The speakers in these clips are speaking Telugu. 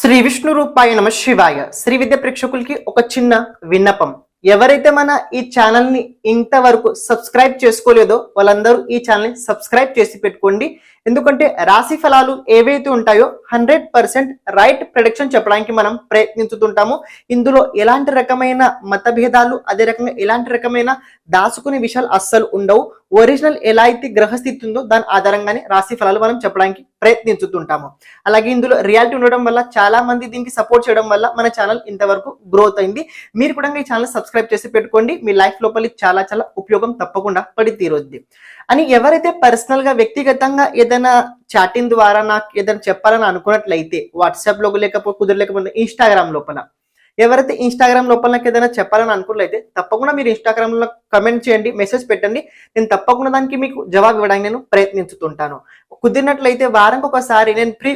శ్రీ విష్ణు రూపాయ నమ శివాయ. శ్రీ విద్య ప్రేక్షకులకి ఒక చిన్న విన్నపం. ఎవరైతే మన ఈ ఛానల్ ని ఇంతవరకు సబ్స్క్రైబ్ చేసుకోలేదో వాళ్ళందరూ ఈ ఛానల్ ని సబ్స్క్రైబ్ చేసి పెట్టుకోండి. ఎందుకంటే రాశి ఫలాలు ఏవైతే ఉంటాయో 100% రైట్ ప్రెడిక్షన్ చెప్పడానికి మనం ప్రయత్నించుతుంటాము. ఇందులో ఎలాంటి రకమైన మతభేదాలు, అదే రకంగా ఎలాంటి రకమైన దాచుకునే విషయాలు అస్సలు ఉండవు. ఒరిజినల్ ఎలా అయితే గ్రహస్థితి ఉందో దాని ఆధారంగానే రాశి ఫలాలు మనం చెప్పడానికి ప్రయత్నించుతుంటాము. అలాగే ఇందులో రియాలిటీ ఉండడం వల్ల చాలా మంది దీనికి సపోర్ట్ చేయడం వల్ల మన ఛానల్ ఇంతవరకు గ్రోత్ అయింది. మీరు కూడా ఈ ఛానల్ సబ్స్క్రైబ్ చేసి పెట్టుకోండి. మీ లైఫ్ లోపలి చాలా చాలా ఉపయోగం తప్పకుండా పడి తీరుద్ది. అని ఎవరైతే పర్సనల్ గా వ్యక్తిగతంగా ఏదైనా చాటింగ్ ద్వారా నాకు ఏదైనా చెప్పాలని అనుకున్నట్లయితే వాట్సాప్ లో కుదరలేకపోతే ఇన్స్టాగ్రామ్ లోపల ఎవరైతే ఇన్స్టాగ్రామ్ లోపల నాకు ఏదైనా చెప్పాలని అనుకున్నట్లయితే తప్పకుండా మీరు ఇన్స్టాగ్రామ్ లో కమెంట్ చేయండి, మెసేజ్ పెట్టండి. నేను తప్పకుండా దానికి మీకు జవాబు ఇవ్వడానికి నేను ప్రయత్నించుతుంటాను. కుదిరినట్లయితే వారానికి ఒకసారి నేను ఫ్రీ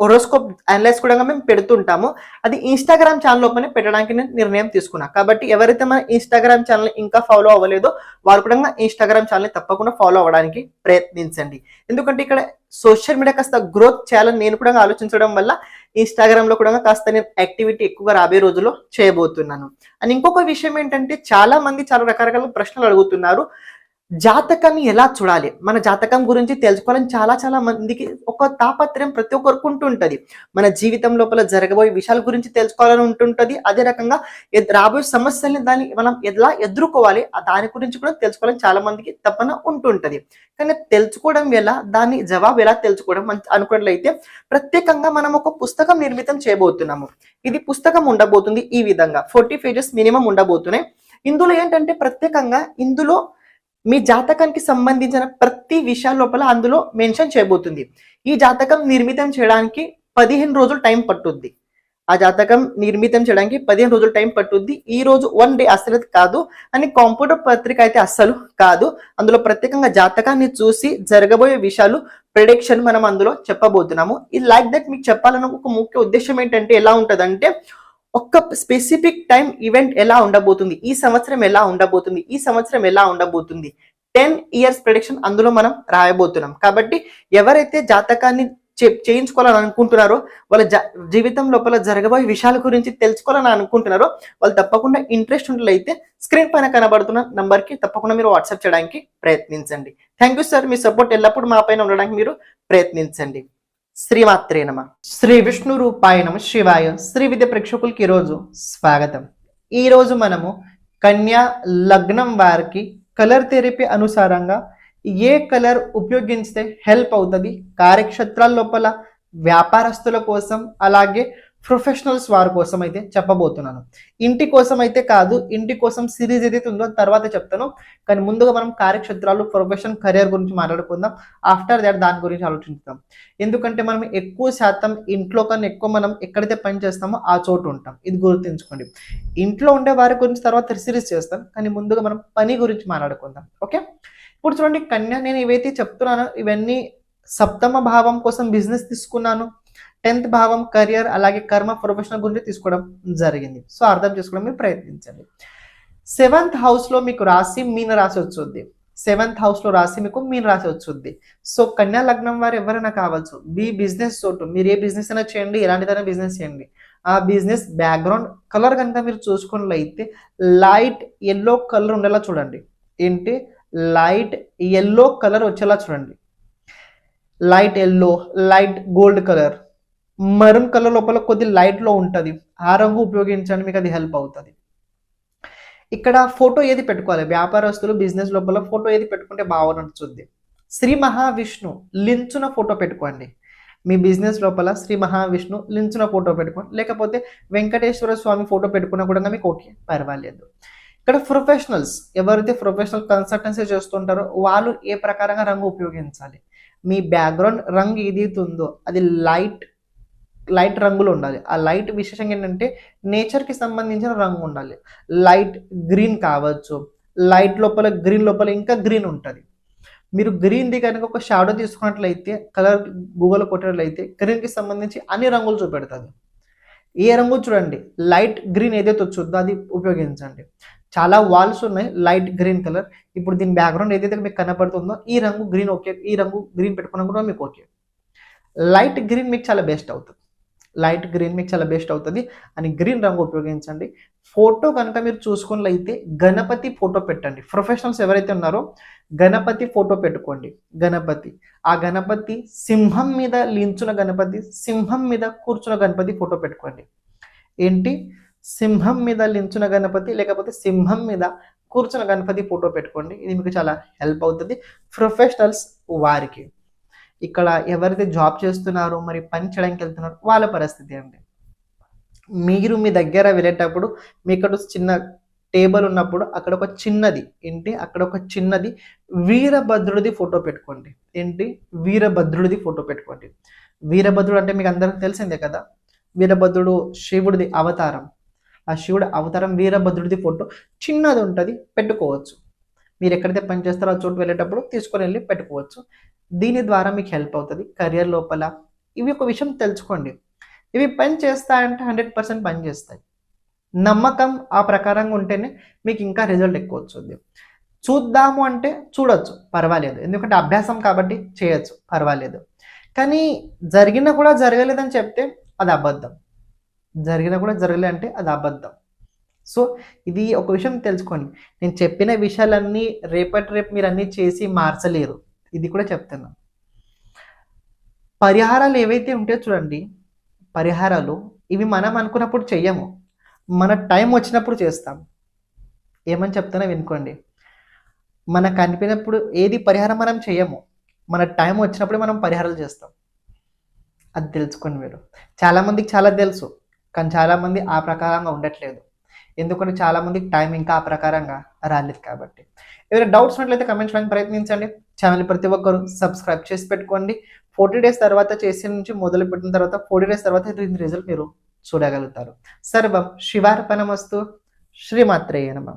హోరోస్కోప్ అనలైజ్ కూడా మేము పెడుతుంటాము. అది ఇన్స్టాగ్రామ్ ఛానల్ లోపలనే పెట్టడానికి నేను నిర్ణయం తీసుకున్నా. కాబట్టి ఎవరైతే మన ఇన్స్టాగ్రామ్ ఛానల్ ఇంకా ఫాలో అవ్వలేదో వారు కూడా ఇన్స్టాగ్రామ్ ఛానల్ తప్పకుండా ఫాలో అవ్వడానికి ప్రయత్నించండి. ఎందుకంటే ఇక్కడ సోషల్ మీడియా కాస్త గ్రోత్ చేయాలని నేను కూడా ఆలోచించడం వల్ల ఇన్స్టాగ్రామ్ లో కూడా కాస్త నేను యాక్టివిటీ ఎక్కువగా రాబోయే రోజుల్లో చేయబోతున్నాను. అండ్ ఇంకొక విషయం ఏంటంటే చాలా మంది చాలా రకరకాల ప్రశ్నలు అడుగుతున్నారు. జాతకాన్ని ఎలా చూడాలి, మన జాతకం గురించి తెలుసుకోవాలని చాలా మందికి ఒక తాపత్రయం ప్రతి ఒక్కరికి ఉంటుంటది. మన జీవితం లోపల జరగబోయే విషయాల గురించి తెలుసుకోవాలని ఉంటుంటది. అదే రకంగా రాబోయే సమస్యల్ని దాన్ని మనం ఎలా ఎదుర్కోవాలి దాని గురించి కూడా తెలుసుకోవాలని చాలా మందికి తపన ఉంటుంటది. కానీ తెలుసుకోవడం ఎలా, దాని జవాబు ఎలా తెలుసుకోవడం అనుకున్నట్లయితే ప్రత్యేకంగా మనం ఒక పుస్తకం నిర్మితం చేయబోతున్నాము. ఇది పుస్తకం ఉండబోతుంది. ఈ విధంగా 40 పేజెస్ మినిమం ఉండబోతున్నాయి. ఇందులో ఏంటంటే ప్రత్యేకంగా ఇందులో మీ జాతకానికి సంబంధించిన ప్రతి విషయాల లోపల అందులో మెన్షన్ చేయబోతుంది. ఈ జాతకం నిర్మితం చేయడానికి 15 రోజులు టైం పట్టుద్ది. ఆ జాతకం నిర్మితం చేయడానికి 15 రోజులు టైం పట్టుద్ది. ఈ రోజు 1 డే అస్సలు కాదు అని కంప్యూటర్ పత్రిక అయితే అస్సలు కాదు. అందులో ప్రత్యేకంగా జాతకాన్ని చూసి జరగబోయే విషయాలు ప్రిడిక్షన్ మనం అందులో చెప్పబోతున్నాము. ఇది లైక్ దట్ మీకు చెప్పాలన్న ఒక ముఖ్య ఉద్దేశం ఏంటంటే ఎలా ఉంటదంటే ఒక స్పెసిఫిక్ టైం ఈవెంట్ ఎలా ఉండబోతుంది, ఈ సంవత్సరం ఎలా ఉండబోతుంది, ఈ సంవత్సరం ఎలా ఉండబోతుంది, 10 years ప్రెడిక్షన్ అందులో మనం రాయబోతున్నాం. కాబట్టి ఎవరైతే జాతకాన్ని చేయించుకోవాలని అనుకుంటున్నారో వాళ్ళ జీవితం లోపల జరగబోయే విషయాల గురించి తెలుసుకోవాలని అనుకుంటున్నారో వాళ్ళు తప్పకుండా ఇంట్రెస్ట్ ఉన్నట్లయితే స్క్రీన్ పైన కనబడుతున్న నంబర్ కి తప్పకుండా మీరు వాట్సాప్ చేయడానికి ప్రయత్నించండి. Thank you sir. Me support ఎల్లప్పుడూ మా పైన ఉండడానికి మీరు ప్రయత్నించండి. శ్రీమాత్రే నమ. శ్రీ విష్ణు రూపాయ నమ శివాయ. శ్రీ విద్య ప్రేక్షకులకి ఈరోజు స్వాగతం. ఈరోజు మనము కన్యా లగ్నం వారికి కలర్ థెరపీ అనుసారంగా ఏ కలర్ ఉపయోగించితే హెల్ప్ అవుతుంది, కార్యక్షేత్రాల లోపల వ్యాపారస్తుల కోసం అలాగే ప్రొఫెషనల్స్ వారి కోసం అయితే చెప్పబోతున్నాను. ఇంటి కోసం అయితే కాదు, ఇంటి కోసం సిరీస్ ఏదైతే ఉందో తర్వాత చెప్తాను. కానీ ముందుగా మనం కార్యక్షేత్రాలు, ప్రొఫెషన్, కెరియర్ గురించి మాట్లాడుకుందాం. ఆఫ్టర్ దాట్ దాని గురించి ఆలోచిస్తాం. ఎందుకంటే మనం ఎక్కువ శాతం ఇంట్లో కన్నా ఎక్కువ మనం ఎక్కడైతే పని చేస్తామో ఆ చోటు ఉంటాం. ఇది గుర్తుంచుకోండి. ఇంట్లో ఉండే వారి గురించి తర్వాత సిరీస్ చేస్తాం. కానీ ముందుగా మనం పని గురించి మాట్లాడుకుందాం. ఓకే, ఇప్పుడు చూడండి కన్యా, నేను ఏవైతే చెప్తున్నానో ఇవన్నీ సప్తమ భావం కోసం బిజినెస్ తీసుకున్నాను. 10th భావం కెరియర్ అలాగే కర్మ, ప్రొఫెషనల్ గురించి తీసుకోవడం జరిగింది. సో అర్థం చేసుకోవడం మీరు ప్రయత్నించండి. 7th హౌస్ లో మీకు రాశి మీన రాశి వచ్చుద్ది. 7th హౌస్ లో రాశి మీకు మీన రాశి వచ్చుద్ది. సో కన్యా లగ్నం వారు ఎవరైనా కావచ్చు, మీ బిజినెస్ చోటు మీరు ఏ బిజినెస్ అయినా చేయండి, ఎలాంటిదైనా బిజినెస్ చేయండి. ఆ బిజినెస్ బ్యాక్గ్రౌండ్ కలర్ కనుక మీరు చూసుకున్నట్లయితే లైట్ ఎల్లో కలర్ ఉండేలా చూడండి. ఏంటి, లైట్ ఎల్లో కలర్ వచ్చేలా చూడండి. Light yellow, light gold colour, maroon colour లోపల కొద్ది లైట్ లో ఉంటుంది. ఆ రంగు ఉపయోగించండి, మీకు అది హెల్ప్ అవుతుంది. ఇక్కడ ఫోటో ఏది పెట్టుకోవాలి, వ్యాపారస్తులు బిజినెస్ లోపల ఫోటో ఏది పెట్టుకుంటే బాగుంటుంది. శ్రీ మహావిష్ణు లించున ఫోటో పెట్టుకోండి. మీ బిజినెస్ లోపల శ్రీ మహావిష్ణు లించున ఫోటో పెట్టుకోండి. లేకపోతే వెంకటేశ్వర స్వామి ఫోటో పెట్టుకున్నా కూడా మీకు ఓకే, పర్వాలేదు. ఇక్కడ ప్రొఫెషనల్స్ ఎవరైతే ప్రొఫెషనల్ కన్సల్టెన్సీ చేస్తుంటారో వాళ్ళు ఏ ప్రకారంగా రంగు ఉపయోగించాలి, మీ బ్యాక్గ్రౌండ్ రంగు ఏదైతే ఉందో అది లైట్ రంగులో ఉండాలి. ఆ లైట్ విశేషంగా ఏంటంటే నేచర్కి సంబంధించిన రంగు ఉండాలి. లైట్ గ్రీన్ కావచ్చు, లైట్ లోపల గ్రీన్ లోపల ఇంకా గ్రీన్ ఉంటుంది. మీరు గ్రీన్ది కనుక ఒక షాడో తీసుకున్నట్లయితే కలర్ గూగుల్లో కొట్టినట్లయితే గ్రీన్కి సంబంధించి అన్ని రంగులు చూపెడుతుంది. ఏ రంగు చూడండి, లైట్ గ్రీన్ ఏదైతే వచ్చుద్దో అది ఉపయోగించండి. చాలా వాల్స్ ఉన్నాయి లైట్ గ్రీన్ కలర్. ఇప్పుడు దీని బ్యాక్గ్రౌండ్ ఏదైతే మీకు కనపడుతుందో ఈ రంగు గ్రీన్ ఓకే, ఈ రంగు గ్రీన్ పెట్టుకున్నా కూడా మీకు ఓకే. లైట్ గ్రీన్ మీకు చాలా బెస్ట్ అవుతుంది. లైట్ గ్రీన్ మీకు చాలా బెస్ట్ అవుతుంది అని గ్రీన్ రంగు ఉపయోగించండి. ఫోటో కనుక మీరు చూసుకున్నట్లయితే గణపతి ఫోటో పెట్టండి. ప్రొఫెషనల్స్ ఎవరైతే ఉన్నారో గణపతి ఫోటో పెట్టుకోండి. గణపతి, ఆ గణపతి సింహం మీద లించున గణపతి, సింహం మీద కూర్చున్న గణపతి ఫోటో పెట్టుకోండి. ఏంటి, సింహం మీద లించున గణపతి లేకపోతే సింహం మీద కూర్చున్న గణపతి ఫోటో పెట్టుకోండి. ఇది మీకు చాలా హెల్ప్ అవుతుంది ప్రొఫెషనల్స్ వారికి. ఇక్కడ ఎవరైతే జాబ్ చేస్తున్నారో మరి పని చేయడానికి వెళ్తున్నారో వాళ్ళ పరిస్థితి అండి. మీరు మీ దగ్గర వెళ్ళేటప్పుడు మీ ఇక్కడ చిన్న టేబుల్ ఉన్నప్పుడు అక్కడ ఒక చిన్నది ఏంటి, అక్కడ ఒక చిన్నది వీరభద్రుడిది ఫోటో పెట్టుకోండి. ఏంటి, వీరభద్రుడిది ఫోటో పెట్టుకోండి. వీరభద్రుడు అంటే మీకు అందరికి తెలిసిందే కదా, వీరభద్రుడు శివుడిది అవతారం. ఆ శివుడు అవతారం వీరభద్రుడిది ఫోటో చిన్నది ఉంటుంది, పెట్టుకోవచ్చు. మీరు ఎక్కడైతే పని చేస్తారో ఆ చోటు వెళ్ళేటప్పుడు తీసుకొని వెళ్ళి పెట్టుకోవచ్చు. దీని ద్వారా మీకు హెల్ప్ అవుతుంది కెరియర్ లోపల. ఇవి ఒక విషయం తెలుసుకోండి, ఇవి పని చేస్తాయంటే 100% పని చేస్తాయి. నమ్మకం ఆ ప్రకారంగా ఉంటేనే మీకు ఇంకా రిజల్ట్ ఎక్కువ వచ్చింది. చూద్దాము అంటే చూడొచ్చు, పర్వాలేదు, ఎందుకంటే అభ్యాసం కాబట్టి చేయొచ్చు, పర్వాలేదు. కానీ జరిగినా కూడా జరగలేదని చెప్తే అది అబద్ధం. జరిగినా కూడా జరగలే అంటే అది అబద్ధం. సో ఇది ఒక విషయం తెలుసుకోండి, నేను చెప్పిన విషయాలన్నీ రేపు మీరు అన్నీ చేసి మార్చలేరు, ఇది కూడా చెప్తున్నాను. పరిహారాలు ఏవైతే ఉంటాయో చూడండి, పరిహారాలు ఇవి మనం అనుకున్నప్పుడు చెయ్యము, మన టైం వచ్చినప్పుడు చేస్తాం. ఏమని చెప్తానో వినుకోండి, మనకు అనిపినప్పుడు ఏది పరిహారం మనం చేయము, మన టైం వచ్చినప్పుడు మనం పరిహారాలు చేస్తాం. అది తెలుసుకోండి మీరు. చాలామందికి చాలా తెలుసు, కానీ చాలామంది ఆ ప్రకారంగా ఉండట్లేదు. ఎందుకంటే చాలామందికి టైం ఇంకా ఆ ప్రకారంగా రాలేదు కాబట్టి. ఏమైనా డౌట్స్ ఉన్నట్లయితే కమెంట్ చేయడానికి ప్రయత్నించండి. ఛానల్ ప్రతి ఒక్కరు సబ్స్క్రైబ్ చేసి పెట్టుకోండి. 40 days తర్వాత చేసిన నుంచి మొదలు పెట్టిన తర్వాత 40 days తర్వాత దీని రిజల్ట్ మీరు చూడగలుగుతారు. సర్వం శివార్పణమస్తు. శ్రీమాత్రేయ నమః.